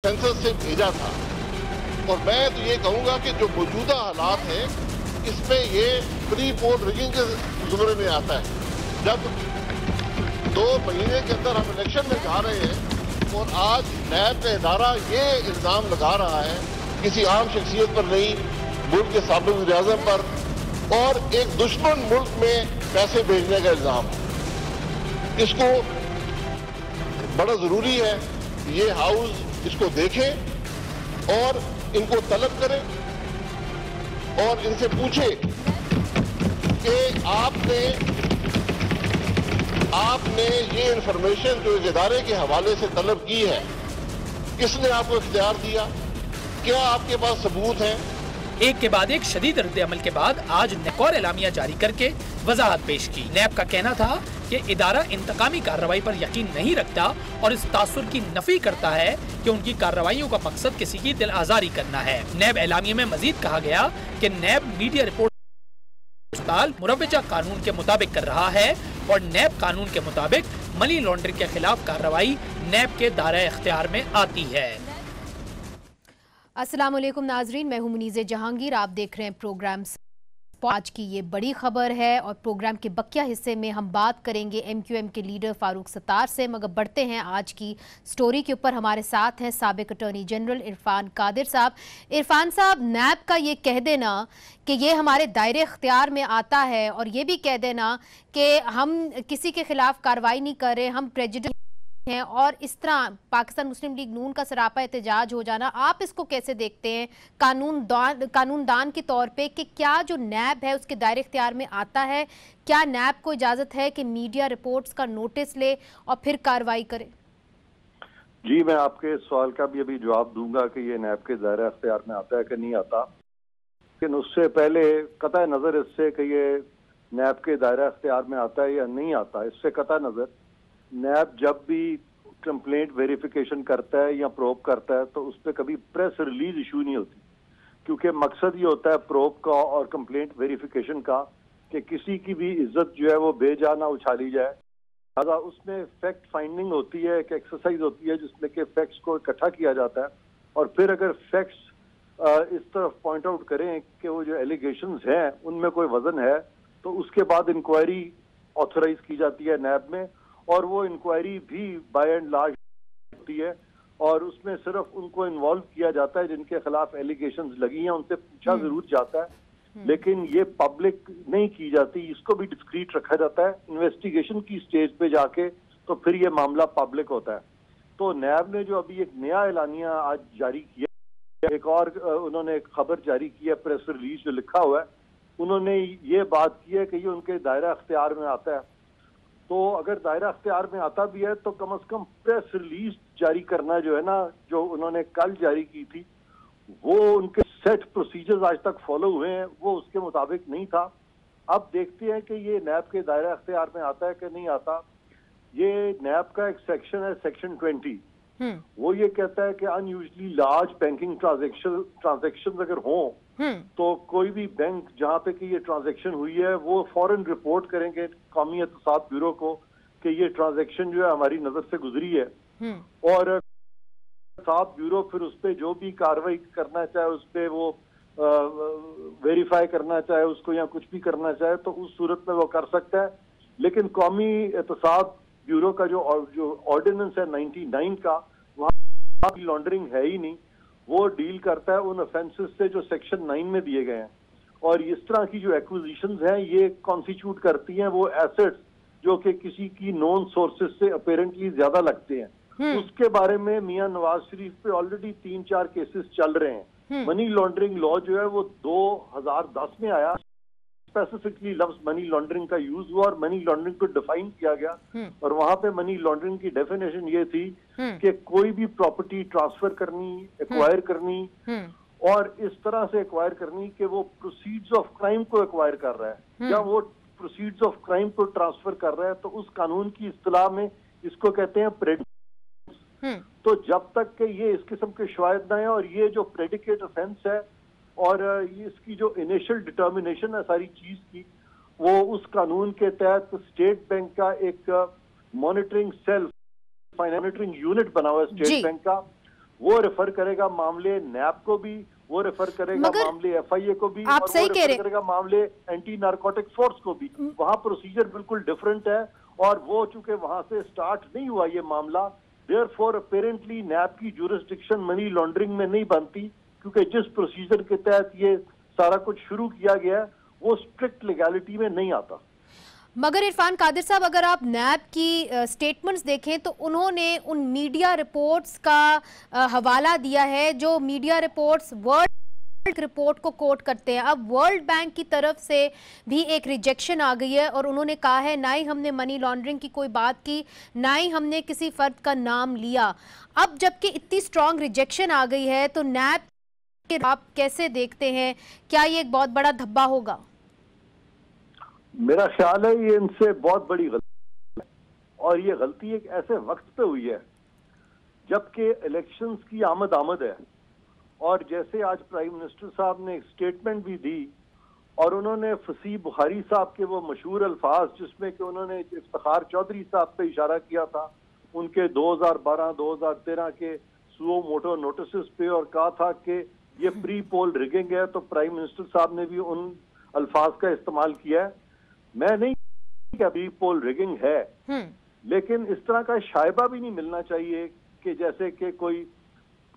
Census से भेजा था। और मैं तो ये कहूंगा कि जो मौजूदा हालात है इसमें ये प्री पोल रिगिंग के जुमरे में आता है। जब 2 महीने के अंदर हम इलेक्शन में जा रहे हैं और आज नैब का इदारा ये इल्जाम लगा रहा है किसी आम शख्सियत पर नहीं, मुल्क के साबिक वज़ीर-ए-आज़म पर, और एक दुश्मन मुल्क में पैसे भेजने का इल्जाम है। इसको बड़ा जरूरी है ये हाउस इसको देखे और इनको तलब करे और इनसे पूछे कि आपने ये इंफॉर्मेशन जो इस इदारे के हवाले से तलब की है, किसने आपको इख्तियार दिया, क्या आपके पास सबूत है? एक के बाद एक शदीद रद्द-ए-अमल के बाद आज एक और एलामिया जारी करके वजाहत पेश की। नैब का कहना था कि इदारा इंतकामी कार्रवाई पर यकीन नहीं रखता और इस तासुर की नफी करता है कि उनकी कार्रवाइयों का मकसद किसी की दिल आजारी करना है। नैब एलामिया में मजीद कहा गया कि नैब मीडिया रिपोर्ट मुरव्वजा कानून के मुताबिक कर रहा है और नैब कानून के मुताबिक मनी लॉन्ड्रिंग के खिलाफ कार्रवाई नैब के दायरे इख्तियार में आती है। अस्सलाम वालेकुम नाजरीन, मैं हूं मुनीज़े जहांगीर। आप देख रहे हैं प्रोग्राम। आज की ये बड़ी खबर है और प्रोग्राम के बकिया हिस्से में हम बात करेंगे MQM के लीडर फारूक सत्तार से। मगर बढ़ते हैं आज की स्टोरी के ऊपर। हमारे साथ हैं साबिक अटॉर्नी जनरल इरफान कादिर साहब। इरफान साहब, नैब का ये कह देना कि ये हमारे दायरे इख्तियार में आता है और ये भी कह देना कि हम किसी के खिलाफ कार्रवाई नहीं कर रहे, हम प्रेजुडिस हैं, और इस तरह पाकिस्तान मुस्लिम लीग नून का सरापा एहतजाज हो जाना, आप इसको कैसे देखते हैं कानूनदान के तौर पे कि क्या जो नैब है उसके दायरे इख्तियार में आता है? क्या नैब को इजाजत है कि मीडिया रिपोर्ट्स का नोटिस ले और फिर कार्रवाई करे? जी, मैं आपके सवाल का भी अभी जवाब दूंगा कि ये नैब के दायरे इख्तियार में आता है कि नहीं आता, लेकिन उससे पहले कतई नजर इससे कि ये नैब के दायरे इख्तियार में आता है या नहीं आता, इससे कतई नजर नैब जब भी कंप्लेंट वेरिफिकेशन करता है या प्रोब करता है तो उस पर कभी प्रेस रिलीज इशू नहीं होती, क्योंकि मकसद ये होता है प्रोब का और कंप्लेंट वेरिफिकेशन का कि किसी की भी इज्जत जो है वो बेजा ना उछाली जाए। लिहाजा उसमें फैक्ट फाइंडिंग होती है, एक एक्सरसाइज होती है जिसमें कि फैक्ट्स को इकट्ठा किया जाता है और फिर अगर फैक्ट्स इस तरफ पॉइंट आउट करें कि वो जो एलिगेशंस हैं उनमें कोई वजन है तो उसके बाद इंक्वायरी ऑथराइज की जाती है नैब में, और वो इंक्वायरी भी बाय एंड लार्ज होती है और उसमें सिर्फ उनको इन्वॉल्व किया जाता है जिनके खिलाफ एलिगेशंस लगी हैं, उनसे पूछा जरूर जाता है, लेकिन ये पब्लिक नहीं की जाती, इसको भी डिस्क्रीट रखा जाता है। इन्वेस्टिगेशन की स्टेज पे जाके तो फिर ये मामला पब्लिक होता है। तो नैब ने जो अभी एक नया एलानिया आज जारी किया, एक और उन्होंने एक खबर जारी की है, प्रेस रिलीज जो लिखा हुआ है, उन्होंने ये बात की है कि ये उनके दायरा अख्तियार में आता है। तो अगर दायरा अख्तियार में आता भी है तो कम से कम प्रेस रिलीज जारी करना जो है ना, जो उन्होंने कल जारी की थी, वो उनके सेट प्रोसीजर्स आज तक फॉलो हुए हैं, वो उसके मुताबिक नहीं था। अब देखते हैं कि ये नैब के दायरा अख्तियार में आता है कि नहीं आता। ये नैब का एक सेक्शन है, सेक्शन 20, वो ये कहता है कि अनयूजली लार्ज बैंकिंग ट्रांजेक्शन अगर हों तो कोई भी बैंक जहां पे कि ये ट्रांजैक्शन हुई है वो फौरन रिपोर्ट करेंगे कौमी एहतसाब ब्यूरो को कि ये ट्रांजैक्शन जो है हमारी नजर से गुजरी है, और एहतसाब ब्यूरो फिर उस पर जो भी कार्रवाई करना चाहे, उस पर वो वेरीफाई करना चाहे उसको या कुछ भी करना चाहे तो उस सूरत में वो कर सकता है। लेकिन कौमी एहतसाब ब्यूरो का जो ऑर्डिनेंस है 99 का, वहाँ लॉन्ड्रिंग है ही नहीं, वो डील करता है उन ऑफेंसेस से जो सेक्शन 9 में दिए गए हैं। और इस तरह की जो एक्विजिशंस हैं ये कॉन्स्टिट्यूट करती हैं वो एसेट्स जो कि किसी की नॉन सोर्सेज से अपेरेंटली ज्यादा लगते हैं। उसके बारे में मियां नवाज शरीफ पे ऑलरेडी 3-4 केसेस चल रहे हैं। मनी लॉन्ड्रिंग लॉ जो है वो 2010 में आया, स्पेसिफिकली लफ्ज मनी लॉन्ड्रिंग का यूज हुआ और मनी लॉन्ड्रिंग को डिफाइन किया गया, और वहां पे मनी लॉन्ड्रिंग की डेफिनेशन ये थी कि कोई भी प्रॉपर्टी ट्रांसफर करनी, एक्वायर करनी और इस तरह से एक्वायर करनी कि वो प्रोसीड्स ऑफ क्राइम को एक्वायर कर रहा है या वो प्रोसीड्स ऑफ क्राइम को ट्रांसफर कर रहा है, तो उस कानून की इस्तिलाह में इसको कहते हैं प्रेडिकेट। तो जब तक कि ये इस किस्म के शवायद न है और ये जो प्रेडिकेट ऑफेंस है और इसकी जो इनिशियल डिटर्मिनेशन है सारी चीज की, वो उस कानून के तहत स्टेट बैंक का एक मॉनिटरिंग सेल, मॉनिटरिंग यूनिट बना हुआ है स्टेट बैंक का, वो रेफर करेगा मामले नैब को भी, वो रेफर करेगा मामले FIA को भी, आप और सही वो कह रेफर रहे करेगा मामले एंटी नारकोटिक फोर्स को भी। वहां प्रोसीजर बिल्कुल डिफरेंट है, और वो चूंकि वहां से स्टार्ट नहीं हुआ ये मामला, देयरफॉर अपेरेंटली नैब की जुरिस्डिक्शन मनी लॉन्ड्रिंग में नहीं बनती, क्योंकि जिस प्रोसीजर के तहत ये सारा कुछ शुरू किया गया है वो स्ट्रिक्ट लीगैलिटी में नहीं आता। मगर इरफान कादिर साहब, अगर आप नैब की स्टेटमेंट्स देखें तो उन्होंने उन मीडिया रिपोर्ट्स का हवाला दिया है जो मीडिया रिपोर्ट्स वर्ल्ड रिपोर्ट को कोट करते हैं। अब वर्ल्ड बैंक की तरफ से भी एक रिजेक्शन आ गई है और उन्होंने कहा है ना ही हमने मनी लॉन्ड्रिंग की कोई बात की, ना ही हमने किसी फर्द का नाम लिया। अब जबकि इतनी स्ट्रांग रिजेक्शन आ गई है तो नैब के आप कैसे देखते हैं, क्या ये एक बहुत बड़ा धब्बा होगा? मेरा ख्याल है ये इनसे बहुत बड़ी गलती है, और ये गलती एक ऐसे वक्त पे हुई है जबकि इलेक्शंस की आमद है। और जैसे आज प्राइम मिनिस्टर साहब ने एक स्टेटमेंट भी दी, और उन्होंने फसी बुखारी साहब के वो मशहूर अल्फाज जिसमें कि उन्होंने इफ्तिखार चौधरी साहब पे इशारा किया था उनके 2012-2013 के सुओ मोटो नोटिस पे, और कहा था कि ये प्री पोल रिगिंग है, तो प्राइम मिनिस्टर साहब ने भी उन अल्फाज का इस्तेमाल किया है। मैं नहीं कि प्री पोल रिगिंग है, लेकिन इस तरह का शायबा भी नहीं मिलना चाहिए कि जैसे कि कोई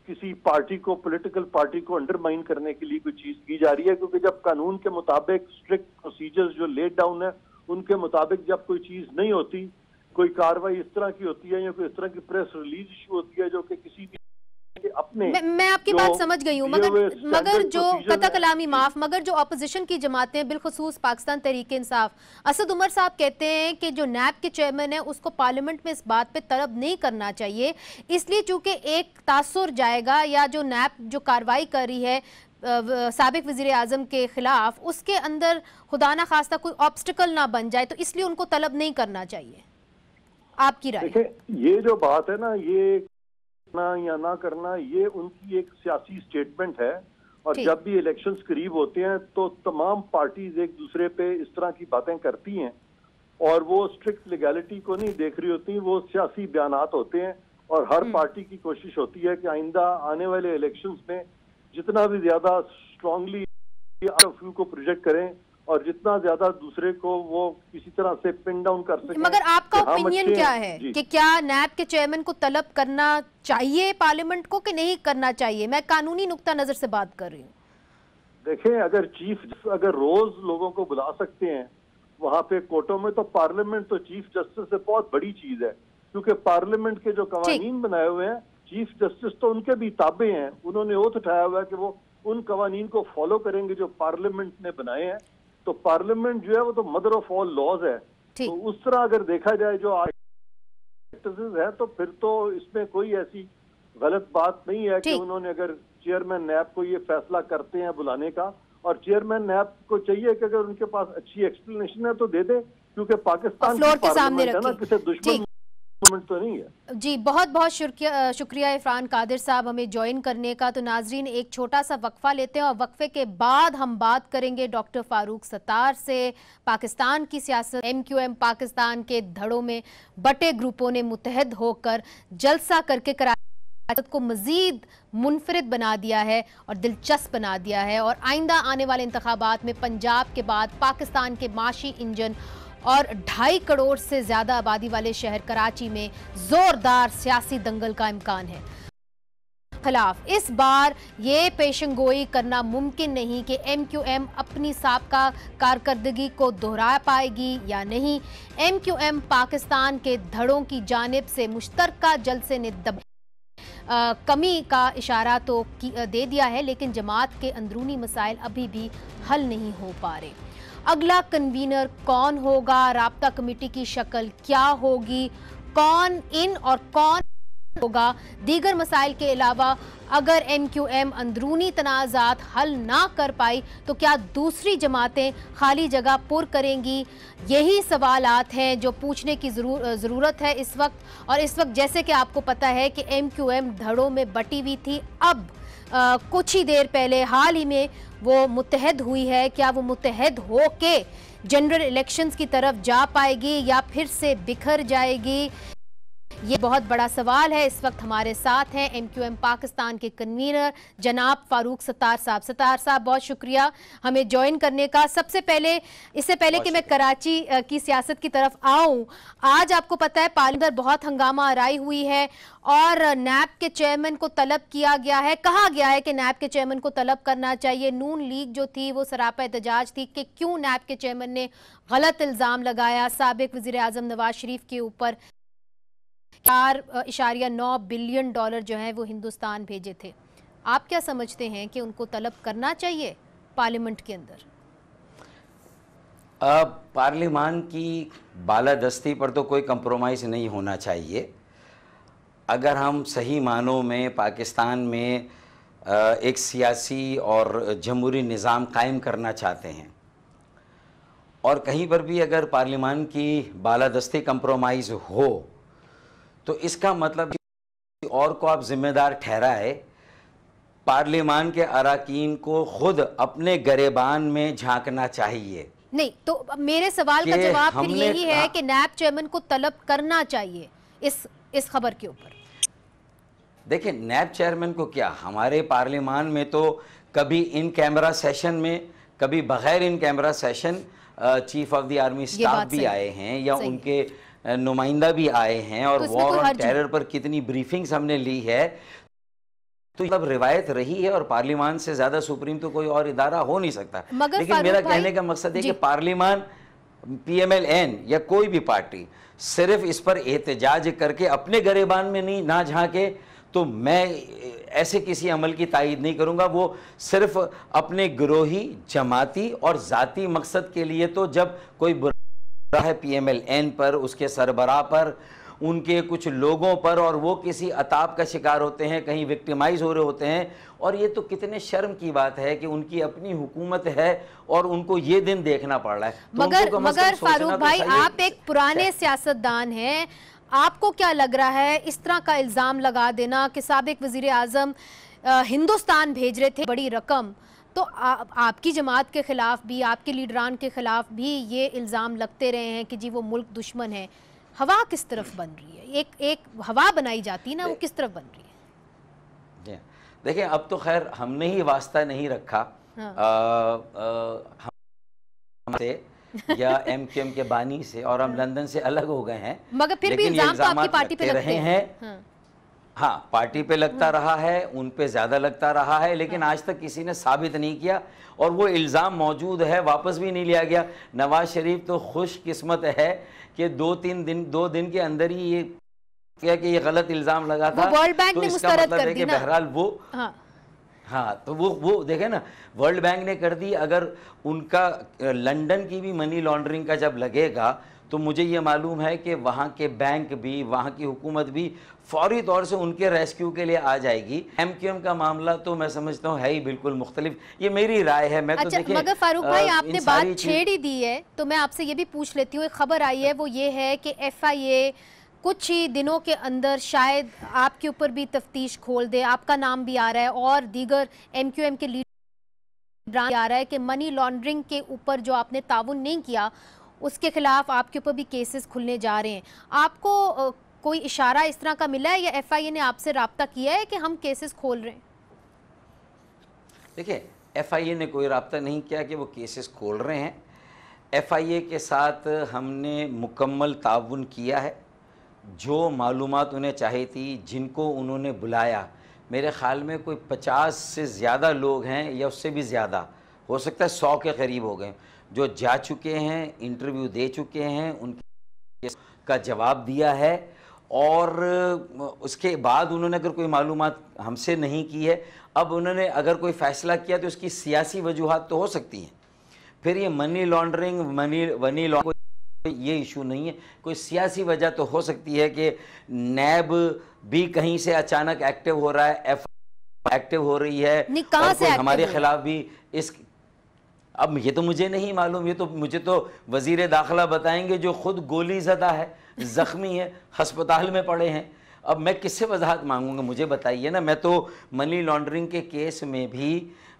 किसी पार्टी को, पॉलिटिकल पार्टी को अंडरमाइन करने के लिए कोई चीज की जा रही है, क्योंकि जब कानून के मुताबिक स्ट्रिक्ट प्रोसीजर्स जो लेड डाउन है उनके मुताबिक जब कोई चीज नहीं होती, कोई कार्रवाई इस तरह की होती है या कोई इस तरह की प्रेस रिलीज इशू होती है जो कि किसी भी अपने मैं आपकी बात समझ गई हूँ, मगर जो कता कलामी माफ, मगर जो अपोजिशन की जमातें बिलखुसूस पाकिस्तान तहरीक इंसाफ, असद उमर साहब कहते हैं कि जो नैब के चेयरमैन है उसको पार्लियामेंट में इस बात पे तलब नहीं करना चाहिए, इसलिए चूंकि एक तासुर जाएगा या जो नैब जो कार्रवाई कर रही है साबिक वजीर आजम के खिलाफ, उसके अंदर खुदा ना खास्ता कोई ऑब्स्टिकल ना बन जाए, तो इसलिए उनको तलब नहीं करना चाहिए। आपकी राय? देखिए, ये जो बात है ना, ये ना या ना करना, ये उनकी एक सियासी स्टेटमेंट है, और जब भी इलेक्शंस करीब होते हैं तो तमाम पार्टीज एक दूसरे पे इस तरह की बातें करती हैं, और वो स्ट्रिक्ट लीगैलिटी को नहीं देख रही होती, वो सियासी बयानात होते हैं। और हर पार्टी की कोशिश होती है कि आइंदा आने वाले इलेक्शंस में जितना भी ज्यादा स्ट्रांगली व्यू को प्रोजेक्ट करें और जितना ज्यादा दूसरे को वो किसी तरह से पिन डाउन कर सकें। मगर आपका ओपिनियन क्या है कि क्या नैब के चेयरमैन को तलब करना चाहिए पार्लियामेंट को कि नहीं करना चाहिए? मैं कानूनी नुक्ता नजर से बात कर रही हूँ। देखें, अगर रोज लोगों को बुला सकते हैं वहां पे कोर्टों में, तो पार्लियामेंट तो चीफ जस्टिस से बहुत बड़ी चीज है, क्योंकि पार्लियामेंट के जो कवानीन बनाए हुए हैं चीफ जस्टिस तो उनके भी ताबे हैं, उन्होंने ओथ उठाया हुआ है कि वो उन कवानीन को फॉलो करेंगे जो पार्लियामेंट ने बनाए हैं। तो पार्लियामेंट जो है वो तो मदर ऑफ ऑल लॉज है, तो उस तरह अगर देखा जाए जो है तो फिर तो इसमें कोई ऐसी गलत बात नहीं है कि उन्होंने, अगर चेयरमैन नैब को ये फैसला करते हैं बुलाने का, और चेयरमैन नैब को चाहिए कि अगर उनके पास अच्छी एक्सप्लेनेशन है तो दे दे, क्योंकि पाकिस्तान फ्लोर के सामने है ना, किसी दुश्मन तो नहीं है। जी, बहुत बहुत शुक्रिया इरफान कादिर साहब हमें ज्वाइन करने का। तो नाजरीन, एक छोटा सा वक्फा लेते हैं और वक्फे के बाद हम बात करेंगे डॉक्टर फारूक सत्तार से। पाकिस्तान की सियासत, MQM पाकिस्तान के धड़ों में बटे ग्रुपों ने मुत्तहद होकर जलसा करके कराची को मजीद मुनफरिद बना दिया है और दिलचस्प बना दिया है, और आइंदा आने वाले इंतखाबात में पंजाब के बाद पाकिस्तान के माशी इंजन और 2.5 करोड़ से ज्यादा आबादी वाले शहर कराची में जोरदार सियासी दंगल का इम्कान है। खिलाफ इस बार ये पेशेंगोई करना मुमकिन नहीं कि MQM अपनी साबका कारकर्दगी को दोहरा पाएगी या नहीं। MQM पाकिस्तान के धड़ों की जानिब से मुश्तरका जलसे ने कमी का इशारा तो दे दिया है, लेकिन जमात के अंदरूनी मसाइल अभी भी हल नहीं हो पा रहे। अगला कन्वीनर कौन होगा, राब्ता कमेटी की शक्ल क्या होगी, कौन इन और कौन होगा, दीगर मसाइल के अलावा अगर MQM अंदरूनी तनाज़ात हल ना कर पाई तो क्या दूसरी जमातें खाली जगह पुर करेंगी? यही सवालात हैं जो पूछने की ज़रूरत है इस वक्त। और इस वक्त जैसे कि आपको पता है कि MQM धड़ों में बटी हुई थी, अब कुछ ही देर पहले हाल ही में वो मुत्तहद हुई है। क्या वो मुत्तहद हो के जनरल इलेक्शंस की तरफ जा पाएगी या फिर से बिखर जाएगी, ये बहुत बड़ा सवाल है। इस वक्त हमारे साथ हैं MQM पाकिस्तान के कन्वीनर जनाब फारूक सत्तार साहब। सत्तार साहब, बहुत शुक्रिया हमें ज्वाइन करने का। सबसे पहले, इससे पहले कि मैं कराची की सियासत की तरफ आऊं, आज आपको पता है पार्लियामेंट में बहुत हंगामा आराई हुई है और नैब के चेयरमैन को तलब किया गया है, कहा गया है कि नैब के चेयरमैन को तलब करना चाहिए। नून लीग जो थी वो सरापा एहतजाज थी कि क्यों नैब के चेयरमैन ने गलत इल्जाम लगाया साबिक वजीर आजम नवाज शरीफ के ऊपर। 4.9 बिलियन डॉलर जो है वो हिंदुस्तान भेजे थे। आप क्या समझते हैं कि उनको तलब करना चाहिए पार्लियामेंट के अंदर? पार्लियामान की बालादस्ती पर तो कोई कंप्रोमाइज़ नहीं होना चाहिए। अगर हम सही मानों में पाकिस्तान में एक सियासी और जमहूरी निज़ाम कायम करना चाहते हैं और कहीं पर भी अगर पार्लियामान की बालादस्ती कंप्रोमाइज़ हो तो इसका मतलब और को आप जिम्मेदार ठहराए, पार्लियामान के अराकीन को खुद अपने गरेबान में झांकना चाहिए। नहीं तो मेरे सवाल का जवाब फिर यही है कि नैब चेयरमैन को तलब करना चाहिए इस खबर के ऊपर। देखिए, नैब चेयरमैन को क्या, हमारे पार्लियामान में तो कभी इन कैमरा सेशन में, कभी बगैर in camera session chief of the army staff भी आए हैं या उनके नुमाइंदा भी आए हैं और वॉर ऑन टेरर पर कितनी ब्रीफिंग्स हमने ली है। तो मतलब रिवायत रही है और पार्लियामान से ज्यादा सुप्रीम तो कोई और इदारा हो नहीं सकता। लेकिन मेरा कहने का मकसद है कि पार्लियामान, PMLN या कोई भी पार्टी सिर्फ इस पर एहतजाज करके अपने गरेबान में नहीं ना झांके तो मैं ऐसे किसी अमल की तायीद नहीं करूंगा। वो सिर्फ अपने गिरोही, जमाती और जाती मकसद के लिए, तो जब कोई बुरा है PMLN पर, उसके सरबराह पर, उनके कुछ लोगों पर, और वो किसी अताब का शिकार होते हैं, कहीं विक्टिमाइज हो रहे होते हैं, और ये तो कितने शर्म की बात है कि उनकी अपनी हुकूमत है और उनको ये दिन देखना पड़ रहा है। तो मगर फारूक भाई, आप एक पुराने सियासतदान हैं, आपको क्या लग रहा है इस तरह का इल्ज़ाम लगा देना कि साबिक वजीर आज़म हिंदुस्तान भेज रहे थे बड़ी रकम, तो आपकी जमात के खिलाफ भी, आपके लीडरान के खिलाफ भी ये इल्ज़ाम लगते रहे हैं कि जी वो मुल्क दुश्मन है। हवा किस तरफ बन रही है? एक हवा बनाई जाती ना, वो किस तरफ बन रही है? देखिए, अब तो खैर हमने ही वास्ता नहीं रखा हमसे या MQM के बानी से, और हम लंदन से अलग हो गए हैं, मगर फिर भी इल्जाम तो आपकी पार्टी पे रहे हैं। हाँ, पार्टी पे लगता रहा है, उन पे ज्यादा लगता रहा है, लेकिन आज तक किसी ने साबित नहीं किया और वो इल्जाम मौजूद है, वापस भी नहीं लिया गया। नवाज शरीफ तो खुशकिस्मत है कि दो दिन के अंदर ही ये किया कि ये गलत इल्जाम लगा था, वर्ल्ड बैंक तो ने इसका मतलब है कि बहरहाल वो हाँ, तो वो देखे ना, वर्ल्ड बैंक ने कर दी। अगर उनका लंदन की भी मनी लॉन्ड्रिंग का जब लगेगा तो मुझे ये मालूम है कि वहाँ के बैंक भी, वहाँ की हुकूमत भी फौरी तौर से उनके रेस्क्यू के लिए आ जाएगी। MQM का मामला तो मैं समझता हूँ है ही बिल्कुल मुख्तलिफ, ये मेरी राय है। मैं तो देखिए, मगर फारूक भाई, आपने बात छेड़ ही दी है तो मैं आपसे ये भी पूछ लेती हूँ। एक खबर आई है, वो ये है कि FIA कुछ ही दिनों के अंदर शायद आपके ऊपर भी तफ्तीश खोल दे। आपका नाम भी आ रहा है और दीगर MQM के लीडर आ रहा है कि मनी लॉन्ड्रिंग के ऊपर जो आपने ताउन नहीं किया उसके खिलाफ आपके ऊपर भी केसेस खुलने जा रहे हैं। आपको कोई इशारा इस तरह का मिला है या FIA ने आपसे राब्ता किया है कि हम केसेस खोल रहे हैं? देखिए, FIA ने कोई राब्ता नहीं किया कि वो केसेस खोल रहे हैं। FIA के साथ हमने मुकम्मल ताउन किया है। जो मालूमात उन्हें चाहिए थी, जिनको उन्होंने बुलाया, मेरे ख़्याल में कोई 50 से ज़्यादा लोग हैं या उससे भी ज़्यादा, हो सकता है 100 के करीब हो गए, जो जा चुके हैं, इंटरव्यू दे चुके हैं, उनके का जवाब दिया है, और उसके बाद उन्होंने अगर कोई मालूमात हमसे नहीं की है, अब उन्होंने अगर कोई फ़ैसला किया तो उसकी सियासी वजूहात तो हो सकती हैं। फिर ये मनी लॉन्ड्रिंग, मनी लॉन्ड्रिंग ये इशू नहीं है, कोई सियासी वजह तो हो सकती है कि नैब भी कहीं से अचानक एक्टिव हो रहा है, एक्टिव हो रही है, कहाँ से हमारे खिलाफ भी इस, अब ये तो मुझे नहीं मालूम, ये तो मुझे तो वजीर दाखिला बताएंगे जो खुद गोली ज़दा है, ज़ख्मी है, हस्पताल में पड़े हैं। अब मैं किससे वजाहत मांगूंगा, मुझे बताइए ना। मैं तो मनी लॉन्ड्रिंग के केस में भी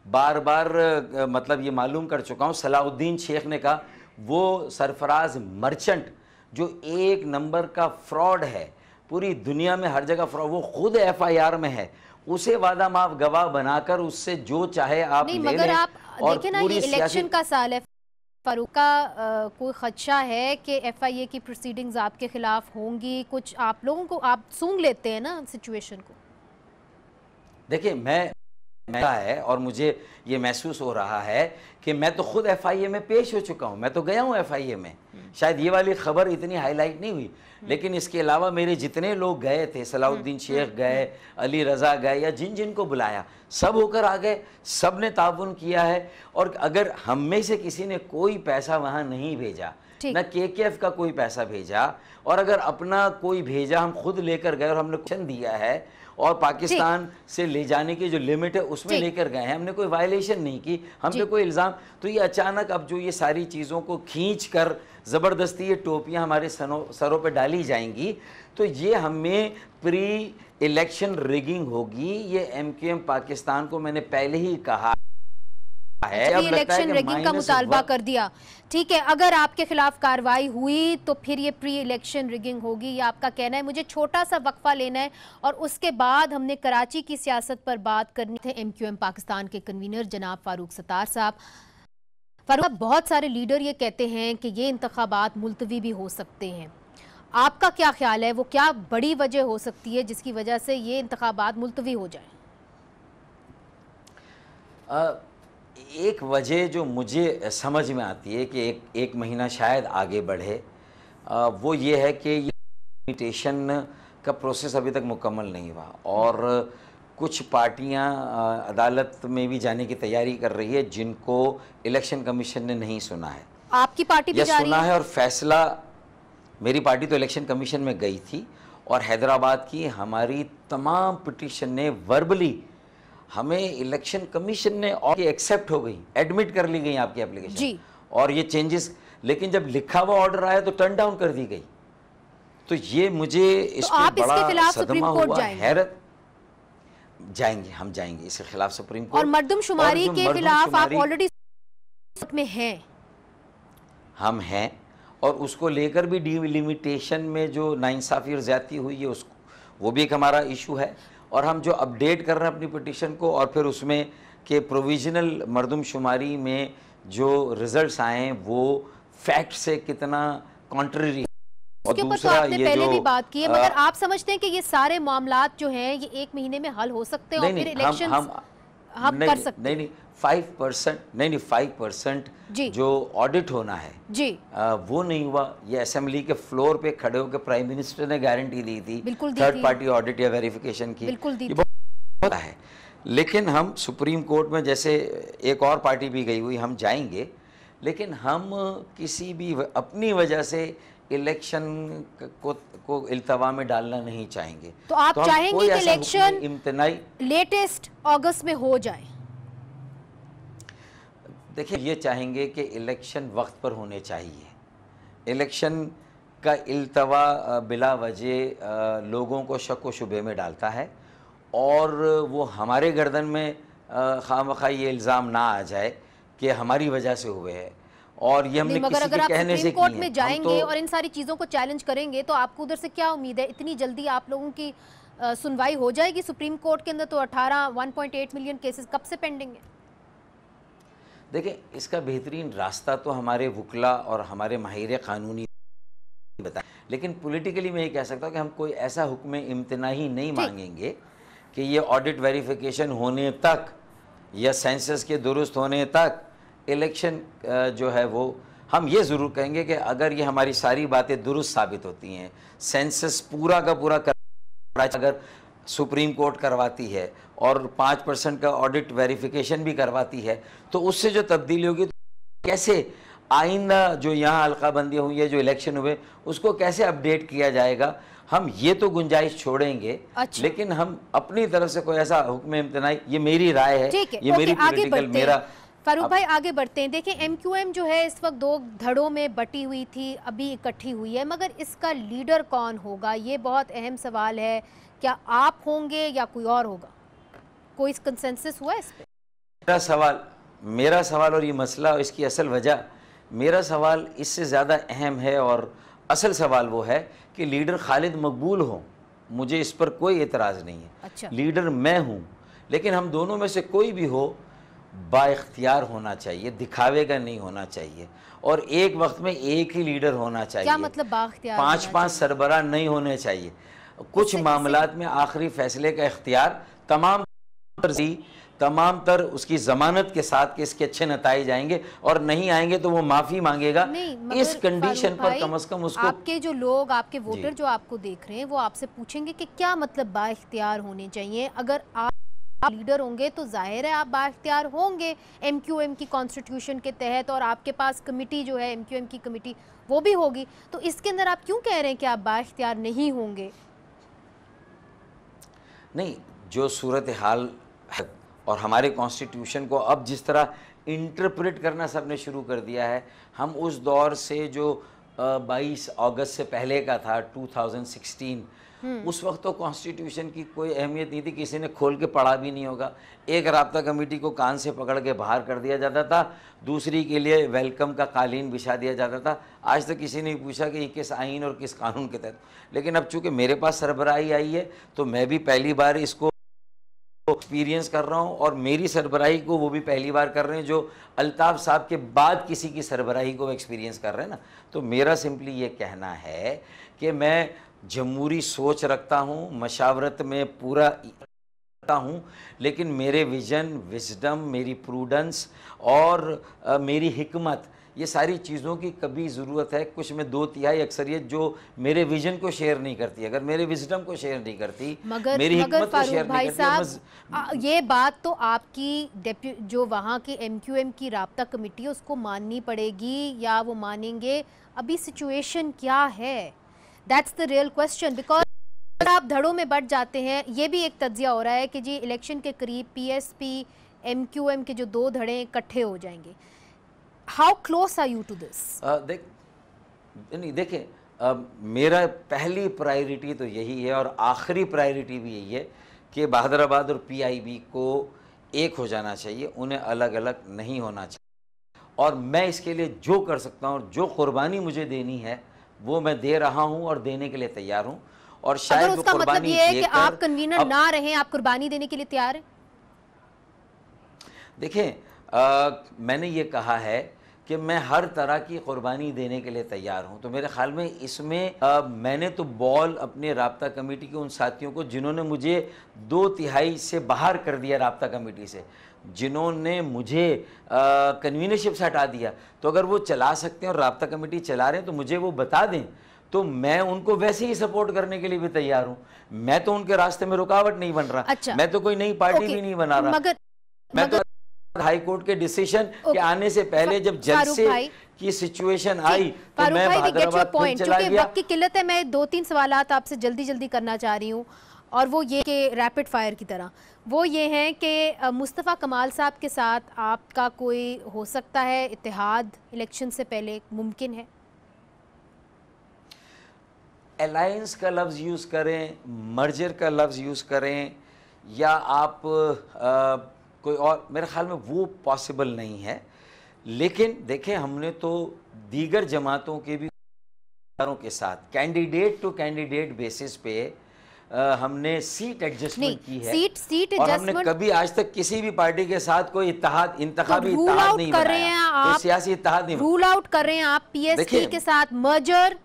बार बार मतलब ये मालूम कर चुका हूँ। सलाउद्दीन शेख ने कहा वो सरफराज मर्चेंट जो एक नंबर का फ्रॉड है, पूरी दुनिया में हर जगह फ्रॉड, वो खुद FIR में है, उसे वादा माफ गवाह बनाकर उससे जो चाहे आप नहीं, ले मगर लें। आप और देखें ना, पूरी ये इलेक्शन का साल है फारूक का, कोई खदशा है कि FIA की प्रोसीडिंग्स आपके खिलाफ होंगी? कुछ आप लोगों को आप सूंघ लेते हैं ना सिचुएशन को? देखिए मैं है और मुझे ये महसूस हो रहा है कि मैं तो खुद FIA में पेश हो चुका हूँ, मैं तो गया हूँ FIA में। शायद ये वाली खबर इतनी हाईलाइट नहीं हुई, लेकिन इसके अलावा मेरे जितने लोग गए थे, सलाउद्दीन शेख गए, अली रज़ा गए, या जिन जिन को बुलाया सब होकर आ गए, सब ने ताउन किया है। और अगर हम में से किसी ने कोई पैसा वहाँ नहीं भेजा, न KKF का कोई पैसा भेजा, और अगर अपना कोई भेजा हम खुद लेकर गए और हमने क्वेश्चन दिया है और पाकिस्तान से ले जाने की जो लिमिट है उसमें लेकर गए हैं, हमने कोई वायलेशन नहीं की, हम पे कोई इल्ज़ाम, तो ये अचानक अब जो ये सारी चीज़ों को खींच कर ज़बरदस्ती ये टोपियाँ हमारे सरों पे डाली जाएंगी, तो ये हमें प्री इलेक्शन रिगिंग होगी। ये MQM पाकिस्तान को मैंने पहले ही कहा है। प्री इलेक्शन रिगिंग का मुतालबा कर दिया, ठीक है। अगर आपके खिलाफ कार्रवाई हुई तो फिर ये प्री इलेक्शन रिगिंग होगी, ये आपका कहना है। मुझे छोटा सा वक्फा लेना है और उसके बाद हमने कराची की सियासत पर बात करनी थे। MQM पाकिस्तान के कन्वीनर जनाब फारूक सत्तार साहब। फारूक, बहुत सारे लीडर ये कहते हैं कि ये इंतखाबात मुलतवी भी हो सकते हैं, आपका क्या ख्याल है? वो क्या बड़ी वजह हो सकती है जिसकी वजह से ये इंतखाबात मुलतवी हो जाए? एक वजह जो मुझे समझ में आती है कि एक महीना शायद आगे बढ़े, वो ये है कि ये लिमिटेशन का प्रोसेस अभी तक मुकम्मल नहीं हुआ और कुछ पार्टियां अदालत में भी जाने की तैयारी कर रही है जिनको इलेक्शन कमीशन ने नहीं सुना है। आपकी पार्टी भी जा रही सुना है और फैसला, मेरी पार्टी तो इलेक्शन कमीशन में गई थी और हैदराबाद की हमारी तमाम पिटीशन ने वर्बली हमें इलेक्शन कमीशन ने और एक्सेप्ट हो गई, एडमिट कर ली गई आपकी एप्लीकेशन और ये चेंजेस, लेकिन जब लिखा हुआ ऑर्डर आया तो टर्न डाउन कर दी गई। तो ये मुझे इस पे बड़ा सदमा हुआ, हैरत। जाएंगे, हम जाएंगे इसके खिलाफ सुप्रीम कोर्ट। और मर्दमशुमारी के खिलाफ आप ऑलरेडी में हैं? हम हैं और उसको लेकर भी डिलिमिटेशन में जो नाइंसाफी और ज्यादती हुई है उसको, वो भी एक हमारा इशू है। और हम जो अपडेट कर रहे हैं अपनी पिटीशन को और फिर उसमें के प्रोविजनल मर्दमशुमारी में जो रिजल्ट्स आए वो फैक्ट से कितना कॉन्ट्ररी। और उसके ऊपर तो आपने पहले भी बात की है, मगर आप समझते हैं कि ये सारे मामलात जो हैं ये एक महीने में हल हो सकते हैं और फिर इलेक्शन हम कर सकते हैं? नहीं, 5% नहीं 5% जो ऑडिट होना है जी वो नहीं हुआ। ये असेंबली के फ्लोर पे खड़े होकर प्राइम मिनिस्टर ने गारंटी दी थी थर्ड पार्टी ऑडिट या वेरिफिकेशन की, ये बहुत है। लेकिन हम सुप्रीम कोर्ट में जैसे एक और पार्टी भी गई हुई, हम जाएंगे, लेकिन हम किसी भी अपनी वजह से इलेक्शन को इल्तवा में डालना नहीं चाहेंगे। तो आप चाहेंगे कि इलेक्शन इम्तनाई लेटेस्ट अगस्त में हो जाए? देखिए, ये चाहेंगे कि इलेक्शन वक्त पर होने चाहिए। इलेक्शन का इल्तवा बिला वजह लोगों को शक व शुबे में डालता है और वो हमारे गर्दन में खामखा ये इल्ज़ाम ना आ जाए कि हमारी वजह से हुए हैं। और ये हमने किसी के कहने से कोर्ट में जाएंगे और इन सारी चीज़ों को चैलेंज करेंगे तो आपको उधर से क्या उम्मीद है? इतनी जल्दी आप लोगों की सुनवाई हो जाएगी सुप्रीम कोर्ट के अंदर? तो 1.8 मिलियन केसेस कब से पेंडिंग है? देखिए, इसका बेहतरीन रास्ता तो हमारे वकला और हमारे माहिर कानूनी बताएं, लेकिन पॉलिटिकली मैं ये कह सकता हूँ कि हम कोई ऐसा हुक्म इम्तनाही नहीं मांगेंगे कि ये ऑडिट वेरिफिकेशन होने तक या सेंसस के दुरुस्त होने तक इलेक्शन जो है वो, हम ये ज़रूर कहेंगे कि अगर ये हमारी सारी बातें दुरुस्त साबित होती हैं, सेंसस पूरा का पूरा अगर सुप्रीम कोर्ट करवाती है और 5% का ऑडिट वेरिफिकेशन भी करवाती है, तो उससे जो तब्दीली होगी तो कैसे आइंदा जो यहाँ हल्काबंदियाँ हुई है, जो इलेक्शन हुए, उसको कैसे अपडेट किया जाएगा, हम ये तो गुंजाइश छोड़ेंगे। अच्छा। लेकिन हम अपनी तरफ से कोई ऐसा हुक्म इम्तनाई, ये मेरी राय है, ये मेरी पॉलिटिकल मेरा। फारूक भाई आगे बढ़ते हैं। देखिए, MQM जो है इस वक्त 2 धड़ों में बटी हुई थी, अभी इकट्ठी हुई है, मगर इसका लीडर कौन होगा ये बहुत अहम सवाल है। क्या आप होंगे या कोई और होगा? कोई कंसेंसस हुआ इस पे? मेरा सवाल और ये मसला, इसकी असल वजह, मेरा सवाल इससे ज़्यादा अहम है और असल सवाल वो है कि लीडर खालिद मकबूल हो। मुझे इस पर कोई एतराज़ नहीं है। अच्छा। लीडर मैं हूँ, लेकिन हम दोनों में से कोई भी हो बाइख्तियार होना चाहिए, दिखावे का नहीं होना चाहिए, और एक वक्त में एक ही लीडर होना चाहिए। क्या मतलब बाइख्तियार? 5-5 सरबराह नहीं होने चाहिए। कुछ मामलात में आखिरी फैसले का इख्तियार तमाम तर उसकी जमानत के साथ कि इसके अच्छे नताइज आएंगे, और नहीं आएंगे तो वो माफ़ी मांगेगा। इस कंडीशन पर कम से कम उसको, आपके जो लोग, आपके वोटर जो आपको देख रहे हैं, वो आपसे पूछेंगे कि क्या मतलब बाइख्तियार होने चाहिए। अगर आप लीडर होंगे तो जाहिर है आप बाइख्तियार होंगे एमक्यूएम की कॉन्स्टिट्यूशन के तहत, और आपके पास कमेटी जो है एमक्यूएम की कमेटी वो भी होगी। तो इसके अंदर आप क्यों कह रहे हैं कि आप बाइख्तियार नहीं होंगे? नहीं, जो सूरत हाल है और हमारे कॉन्स्टिट्यूशन को अब जिस तरह इंटरप्रेट करना सबने शुरू कर दिया है, हम उस दौर से जो 22 अगस्त से पहले का था 2016, उस वक्त तो कॉन्स्टिट्यूशन की कोई अहमियत नहीं थी, किसी ने खोल के पढ़ा भी नहीं होगा। एक राब्ता कमेटी को कान से पकड़ के बाहर कर दिया जाता था, दूसरी के लिए वेलकम का कालीन बिछा दिया जाता था। आज तक किसी ने पूछा कि किस आइन और किस कानून के तहत। लेकिन अब चूँकि मेरे पास सरबराही आई है तो मैं भी पहली बार इसको एक्सपीरियंस कर रहा हूँ, और मेरी सरबराही को वो भी पहली बार कर रहे हैं, जो अल्ताफ़ साहब के बाद किसी की सरबराही को एक्सपीरियंस कर रहे हैं ना। तो मेरा सिंपली ये कहना है कि मैं जमहूरी सोच रखता हूँ, मशावरत में पूरा रखता हूँ, लेकिन मेरे विजन, विजडम, मेरी प्रूडेंस और मेरी हिकमत, ये सारी चीज़ों की कभी ज़रूरत है। कुछ में 2/3 अक्सरियत जो मेरे विजन को शेयर नहीं करती, अगर मेरे विजडम को शेयर नहीं करती, मेरी हिकमत को शेयर नहीं करती। ये बात तो आपकी जो वहाँ की एमक्यूएम की राब्ता कमेटी है उसको माननी पड़ेगी, या वो मानेंगे? अभी सिचुएशन क्या है? That's the real question. Because आप धड़ों में बढ़ जाते हैं। ये भी एक तज्जिया हो रहा है कि जी इलेक्शन के करीब पीएसपी एमक्यूएम के जो 2 धड़े इकट्ठे हो जाएंगे। How close are you to this? देखिए, मेरा पहली प्रायोरिटी तो यही है, और आखिरी प्रायोरिटी भी यही है कि बहादुराबाद और पीआईबी को एक हो जाना चाहिए, उन्हें अलग अलग नहीं होना चाहिए। और मैं इसके लिए जो कर सकता हूँ और जो कुर्बानी मुझे देनी है वो मैं दे रहा हूँ और देने के लिए तैयार हूँ। और शायद अगर उसका मतलब ये है कि आप कन्वीनर ना रहें, आप कुर्बानी देने के लिए तैयार हैं? देखें, मैंने ये कहा है कि मैं हर तरह की कुर्बानी देने के लिए तैयार हूं। तो मेरे ख्याल में इसमें मैंने तो बॉल अपने राब्ता कमेटी के उन साथियों को जिन्होंने मुझे 2/3 से बाहर कर दिया राब्ता कमेटी से, जिन्होंने मुझे कन्वीनरशिप से हटा दिया, तो अगर वो चला सकते हैं और राब्ता कमेटी चला रहे हैं तो मुझे वो बता दें, तो मैं उनको वैसे ही सपोर्ट करने के लिए भी तैयार हूं। मैं तो उनके रास्ते में रुकावट नहीं बन रहा। अच्छा। मैं तो कोई नई पार्टी भी नहीं बना रहा। मैं तो हाई कोर्ट के डिसीजन के आने से पहले जब जलसे की सिचुएशन आई तो मैं हैदराबाद फिर चला गया। वक्त की किल्लत है, मैं 2-3 सवालात आपसे जल्दी करना चाह रही हूँ, और वो ये कि रैपिड फायर की तरह, वो ये हैं कि मुस्तफ़ा कमाल साहब के साथ आपका कोई हो सकता है इत्तेहाद इलेक्शन से पहले, मुमकिन है? अलायंस का लफ्ज़ यूज़ करें, मर्जर का लफ्ज़ यूज़ करें, या आप कोई और, मेरे ख्याल में वो पॉसिबल नहीं है। लेकिन देखें, हमने तो दीगर जमातों के भी के साथ कैंडिडेट टू कैंडिडेट बेसिस पे हमने सीट एडजस्टमेंट की है, सीट और हमने कभी आज तक किसी भी पार्टी के साथ कोई इंतखाबी इत्तेहाद नहीं बनाया, कोई सियासी इत्तेहाद नहीं। रूल आउट कर रहे हैं आप पीएसपी के साथ मर्जर,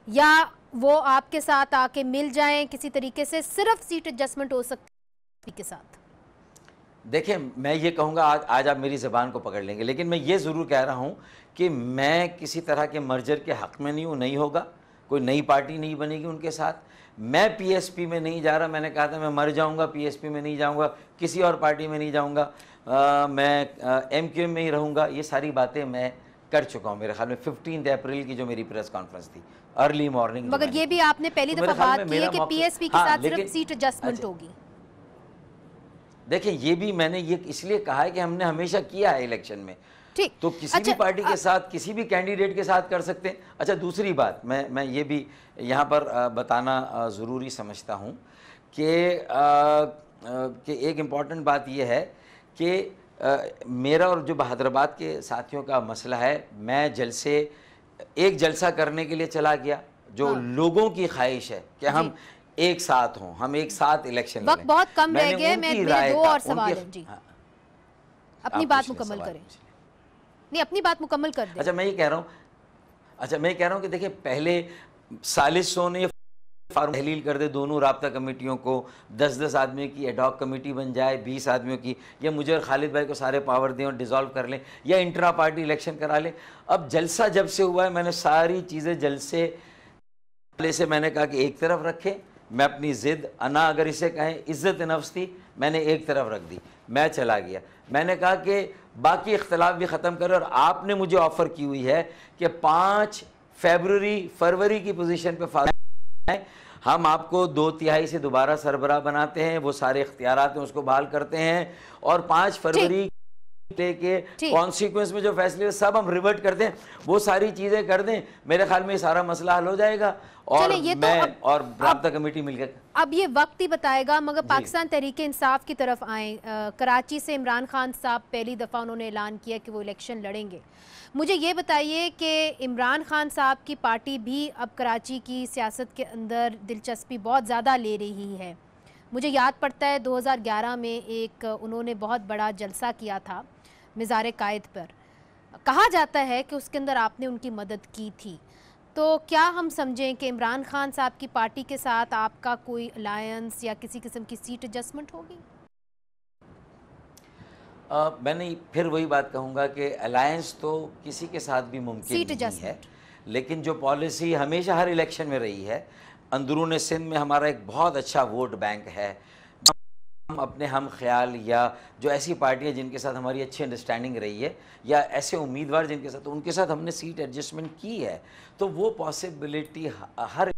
या वो आपके साथ आके मिल जाएं किसी तरीके से, सिर्फ सीट एडजस्टमेंट हो सकती है के साथ? देखिए, मैं ये कहूँगा, आज आप मेरी ज़बान को पकड़ लेंगे, लेकिन मैं ये ज़रूर कह रहा हूँ कि मैं किसी तरह के मर्जर के हक़ में नहीं हूँ, नहीं होगा, कोई नई पार्टी नहीं बनेगी उनके साथ। मैं पीएसपी में नहीं जा रहा, मैंने कहा था मैं मर जाऊँगा, पीएसपी में नहीं जाऊँगा, किसी और पार्टी में नहीं जाऊँगा, मैं एमक्यूएम में ही रहूँगा। ये सारी बातें मैं कर चुका हूँ। मेरे ख्याल में 15 अप्रैल की जो मेरी प्रेस कॉन्फ्रेंस थी, अर्ली मॉर्निंग। मगर ये भी आपने पहली दफ़ा बात की है कि पीएसपी के साथ सिर्फ सीट एडजस्टमेंट होगी। देखें, ये भी मैंने ये इसलिए कहा है कि हमने हमेशा किया है इलेक्शन में, ठीक। तो किसी भी पार्टी के साथ, किसी भी कैंडिडेट के साथ कर सकते हैं। अच्छा, दूसरी बात मैं ये भी यहाँ पर बताना ज़रूरी समझता हूँ कि एक इम्पॉर्टेंट बात यह है कि मेरा और जो हैदराबाद के साथियों का मसला है, मैं एक जलसा करने के लिए चला गया, जो लोगों की ख्वाहिश है कि हम एक साथ हों, हम एक साथ इलेक्शन वक्त बहुत कम रह गए, मेरे दो और सवाल हैं जी। अपनी बात मुकम्मल करें। नहीं, अपनी बात मुकम्मल कर दें। अच्छा मैं ये कह रहा हूँ कि देखिए पहले सालिसों ने फारूक तहलील कर दे दोनों राब्ता कमेटियों को, 10-10 आदमियों की एडॉक कमेटी बन जाए, 20 आदमियों की, या मुझे और खालिद भाई को सारे पावर दें और डिज़ोल्व कर लें, या इंट्रा पार्टी इलेक्शन करा लें। अब जलसा जब से हुआ है मैंने सारी चीज़ें जलसे से मैंने कहा कि एक तरफ रखें। मैं अपनी ज़िद अना अगर इसे कहें इज़्ज़त नफ्स थी, मैंने एक तरफ रख दी, मैं चला गया। मैंने कहा कि बाकी इख्तलाफ भी ख़त्म करें, और आपने मुझे ऑफ़र की हुई है कि 5 फरवरी की पोजीशन पे फारूक, हम आपको 2/3 से दोबारा सरबराह बनाते हैं, वो सारे इख्तियारात हैं उसको बहाल करते हैं, और 5 फरवरी के कॉन्सिक्वेंस में जो फैसले सब हम रिवर्ट कर दें, वो सारी चीजें कर दें, मेरे ख्याल में ये सारा मसला हल हो जाएगा। और मैं और राब्ता कमेटी मिलकर अब ये वक्त ही बताएगा। मगर पाकिस्तान तहरीके इंसाफ की तरफ आए, कराची से इमरान खान साहब पहली दफ़ा उन्होंने ऐलान किया कि वो इलेक्शन लड़ेंगे। मुझे ये बताइए कि इमरान खान साहब की पार्टी भी अब कराची की सियासत के अंदर दिलचस्पी बहुत ज़्यादा ले रही है। मुझे याद पड़ता है 2011 में एक उन्होंने बहुत बड़ा जलसा किया था मिज़ार कायद पर, कहा जाता है कि उसके अंदर आपने उनकी मदद की थी। तो क्या हम समझें कि इमरान खान साहब की पार्टी के साथ आपका कोई अलायंस या किसी किस्म की सीट एडजस्टमेंट होगी? मैंने फिर वही बात कहूँगा कि अलायंस तो किसी के साथ भी मुमकिन नहीं है, लेकिन जो पॉलिसी हमेशा हर इलेक्शन में रही है, अंदरून सिंध में हमारा एक बहुत अच्छा वोट बैंक है। हम अपने हम ख्याल या जो ऐसी पार्टियां जिनके साथ हमारी अच्छी अंडरस्टैंडिंग रही है, या ऐसे उम्मीदवार जिनके साथ, तो उनके साथ हमने सीट एडजस्टमेंट की है। तो वो पॉसिबिलिटी हर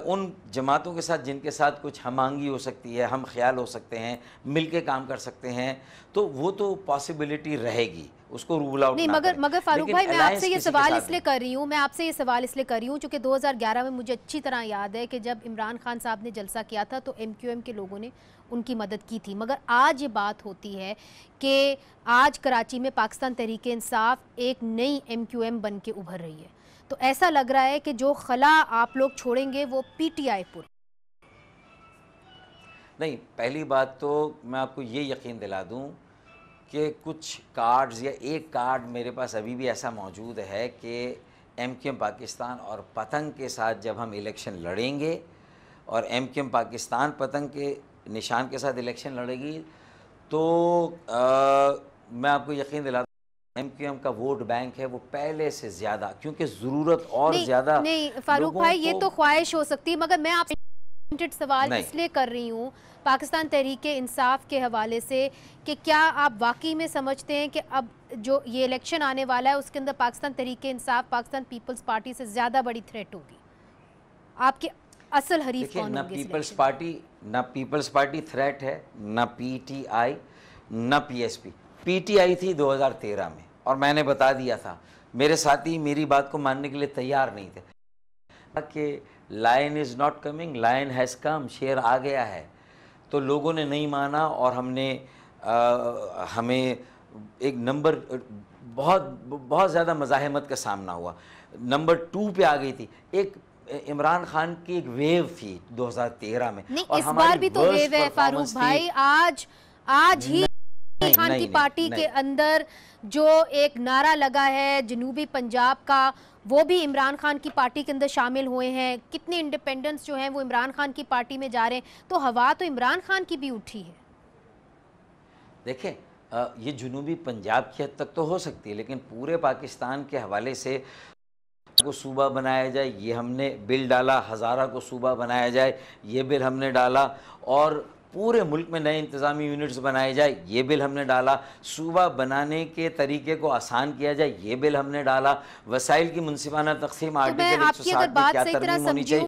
उन जमातों के साथ जिनके साथ कुछ हमांगी हो सकती है, हम ख्याल हो सकते हैं, मिल के काम कर सकते हैं, तो वो तो पॉसिबिलिटी रहेगी, उसको रूल आउट नहीं। मगर फारूक भाई, मैं आपसे ये सवाल इसलिए कर रही हूँ, क्योंकि 2011 में मुझे अच्छी तरह याद है कि जब इमरान खान साहब ने जलसा किया था तो MQM के लोगों ने उनकी मदद की थी। मगर आज ये बात होती है कि आज कराची में पाकिस्तान तहरीके इंसाफ एक नई MQM बन के उभर रही है। तो ऐसा लग रहा है कि जो खला आप लोग छोड़ेंगे वो PTI पूरी नहीं। पहली बात तो मैं आपको ये यकीन दिला दूं कि कुछ कार्ड्स या एक कार्ड मेरे पास अभी भी ऐसा मौजूद है कि MQM पाकिस्तान और पतंग के साथ जब हम इलेक्शन लड़ेंगे और MQM पाकिस्तान पतंग के निशान के साथ इलेक्शन लड़ेगी, तो मैं आपको यकीन दिला MQM का वोट बैंक है वो पहले से ज्यादा, क्योंकि जरूरत और ज्यादा नहीं। फारूक भाई, ये तो ख्वाहिश हो सकती है, मगर मैं आपसे सवाल इसलिए कर रही हूँ पाकिस्तान तहरीके इंसाफ के हवाले से कि क्या आप वाकई में समझते हैं कि अब जो ये इलेक्शन आने वाला है उसके अंदर पाकिस्तान तहरीके इंसाफ पाकिस्तान पीपल्स पार्टी से ज्यादा बड़ी थ्रेट होगी? आपके असल हरीफ कौन होंगे? ना पीपल्स पार्टी थ्रेट है, ना PTI, ना PSP। PTI थी 2013 में, और मैंने बता दिया था, मेरे साथी मेरी बात को मानने के लिए तैयार नहीं थे कि lion is not coming, lion has come, शेर आ गया है। तो लोगों ने नहीं माना और हमें एक नंबर बहुत ज़्यादा मज़ाहमत का सामना हुआ। नंबर 2 पे आ गई थी। एक इमरान खान की एक वेव थी 2013 में, और इस बार भी तो वेव है फारूक भाई। आज ही खान की पार्टी के अंदर जो एक नारा लगा है जनूबी पंजाब का, वो भी इमरान खान की पार्टी के अंदर शामिल हुए हैं। कितने इंडिपेंडेंट्स जो हैं वो इमरान खान की पार्टी में जा रहे हैं, तो हवा तो इमरान खान की भी उठी है। देखें, ये जनूबी पंजाब की हद तक तो हो सकती है, लेकिन पूरे पाकिस्तान के हवाले से को सूबा बनाया जाए, ये हमने बिल डाला। हज़ारा को सूबा बनाया जाए, ये बिल हमने डाला। और पूरे मुल्क में नए इंतज़ामी यूनिट्स बनाए जाए, ये बिल हमने डाला। सूबा बनाने के तरीके को आसान किया जाए, ये बिल हमने डाला। वसाइल की मुनसिफाना तकसीम आर्टिकल 160 में क्या तरमीम होनी चाहिए।